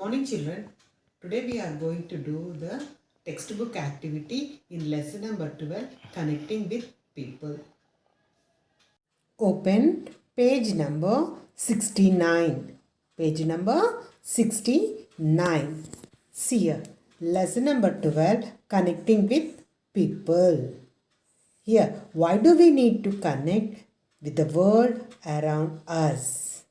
morning children. Today we are going to do the textbook activity in lesson number 12, connecting with people. Open page number 69. Page number 69. See here, lesson number 12, connecting with people. Here, why do we need to connect with the world around us?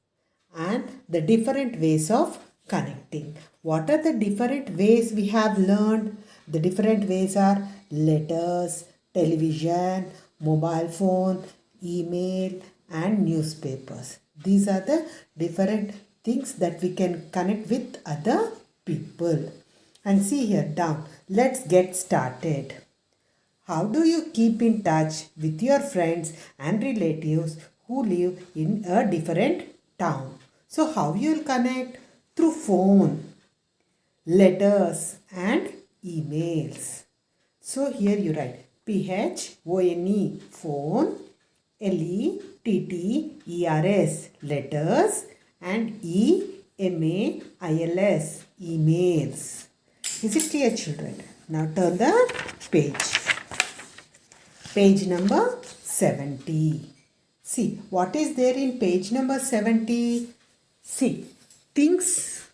And the different ways of connecting. What are the different ways we have learned? The different ways are letters, television, mobile phone, email and newspapers. These are the different things that we can connect with other people. And see here down. Let's get started. How do you keep in touch with your friends and relatives who live in a different town? So how you will connect? Through phone, letters and emails. So here you write PHONE, phone, LETTERS, letters, and EMAILS, emails. Is it clear, children? Now turn the page. Page number 70. See, what is there in page number 70? See, things,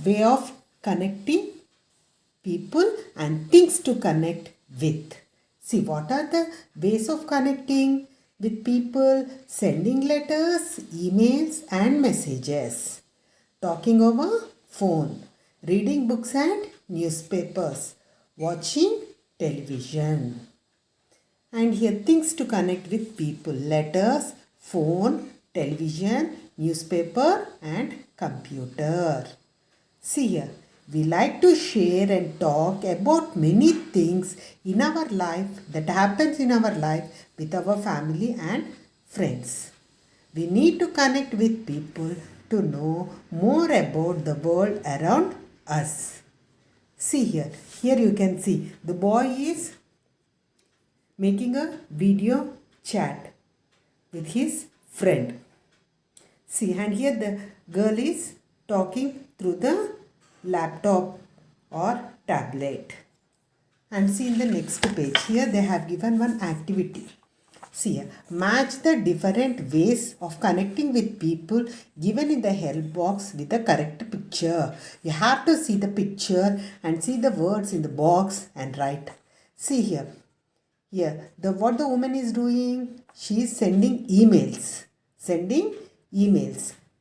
way of connecting people and things to connect with. See, what are the ways of connecting with people? Sending letters, emails and messages. Talking over phone. Reading books and newspapers. Watching television. And here things to connect with people. Letters, phone, television, newspaper and computer. See here, we like to share and talk about many things in our life that happens in our life with our family and friends. We need to connect with people to know more about the world around us. See here, you can see the boy is making a video chat with his friend. See, and here the girl is talking through the laptop or tablet. And see in the next page, here they have given one activity. See here, match the different ways of connecting with people given in the help box with the correct picture. You have to see the picture and see the words in the box and write. See here, what the woman is doing, she is sending emails.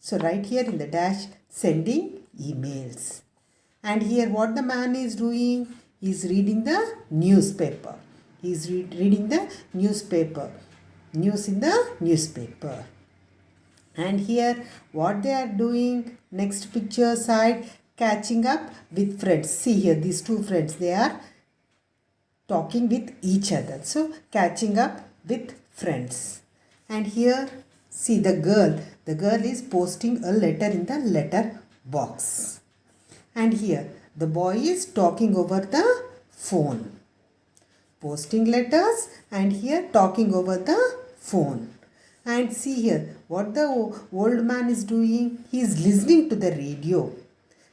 So right here in the dash, sending emails. And here what the man is doing, he is reading the newspaper. He is reading the newspaper. News in the newspaper. And here what they are doing, next picture side, catching up with friends. See here, these two friends, they are talking with each other. So catching up with friends. And here see the girl is posting a letter in the letter box. And here the boy is talking over the phone, posting letters, and here talking over the phone. And see here what the old man is doing, he is listening to the radio.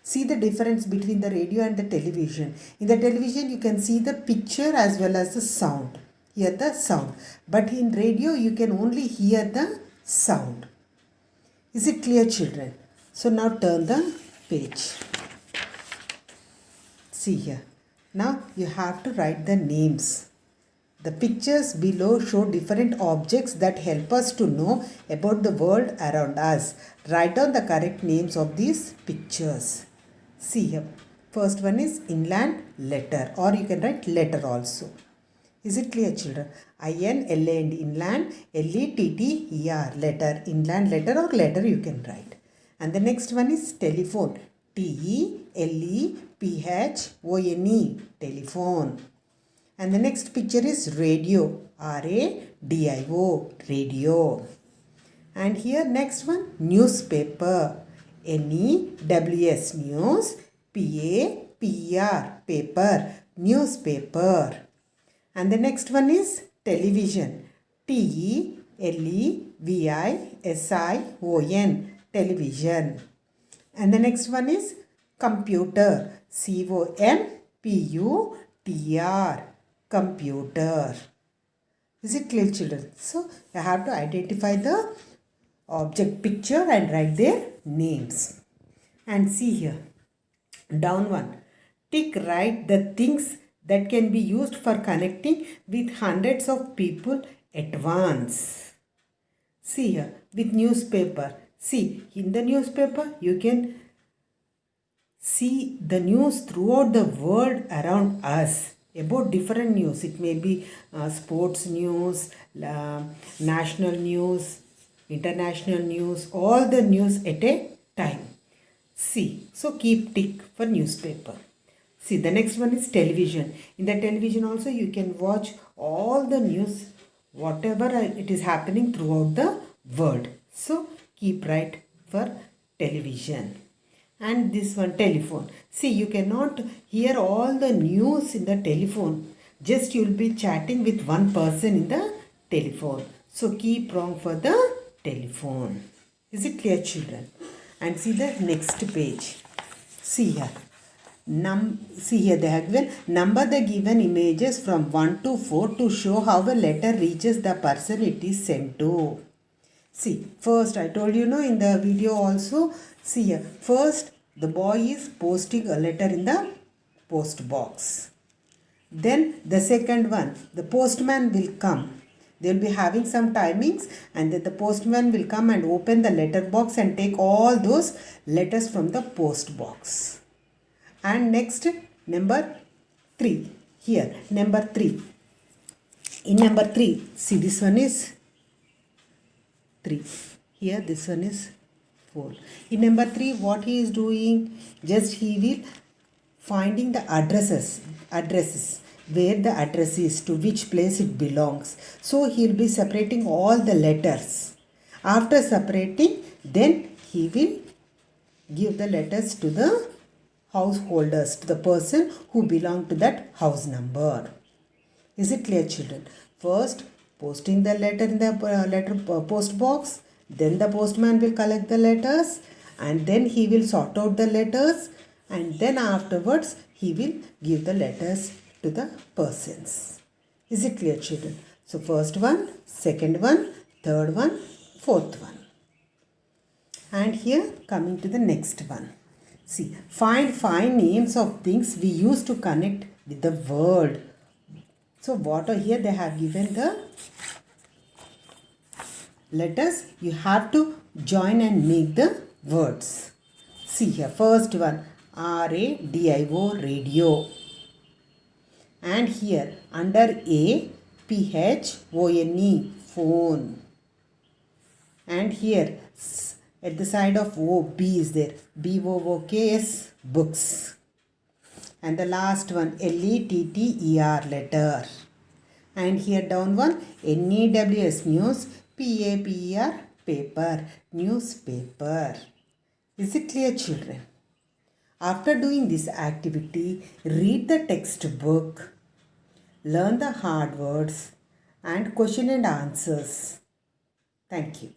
See the difference between the radio and the television. In the television you can see the picture as well as the sound. Hear the sound. But in radio you can only hear the sound. Is it clear, children? So now turn the page. See here. Now you have to write the names. The pictures below show different objects that help us to know about the world around us. Write down the correct names of these pictures. See here. First one is inland letter, or you can write letter also. Is it clear, children? INLAND, inland, LETTER, letter, inland letter or letter you can write. And the next one is telephone, TELEPHONE, telephone. And the next picture is radio, RADIO, radio. And here next one, newspaper, NEWS, news, PAPER, paper, newspaper. And the next one is television, TELEVISION, television. And the next one is computer. C-O-M-P-U-T-R. Computer. Is it clear, children? So you have to identify the object picture and write their names. And see here, down one. Tick write the things that can be used for connecting with hundreds of people at once. See here, with newspaper. See, in the newspaper, you can see the news throughout the world around us about different news. It may be sports news, national news, international news, all the news at a time. See, so keep tick for newspaper. See, the next one is television. In the television also you can watch all the news, whatever it is happening throughout the world. So keep right for television. And this one, telephone. See, you cannot hear all the news in the telephone. Just you will be chatting with one person in the telephone. So keep wrong for the telephone. Is it clear, children? And see the next page. See here. See here they have given number the given images from 1 to 4 to show how a letter reaches the person it is sent to. See, first I told you in the video also. See here, first the boy is posting a letter in the post box. Then the second one, the postman will come. They will be having some timings, and then the postman will come and open the letter box and take all those letters from the post box. And next, number 3. Here, number 3. In number 3, see this one is 3. Here this one is 4. In number 3, what he is doing? Just he will finding the addresses where the address is, to which place it belongs. So he will be separating all the letters. After separating, then he will give the letters to the householders, to the person who belong to that house number. Is it clear, children? First, posting the letter in the post box. Then the postman will collect the letters, and then he will sort out the letters, and then afterwards he will give the letters to the persons. Is it clear, children? So first one, second one, third one, fourth one. And here coming to the next one. See, find 5 names of things we use to connect with the world. So what are here? They have given the letters. You have to join and make the words. See here, first one, R-A-D-I-O, radio. And here under A, P-H-O-N-E, phone. And here at the side of O, B is there, B-O-O-K-S, books. And the last one, L-E-T-T-E-R, letter. And here down one, N-E-W-S, news, P-A-P-E-R, paper, newspaper. Is it clear, children? After doing this activity, read the textbook, learn the hard words and question and answers. Thank you.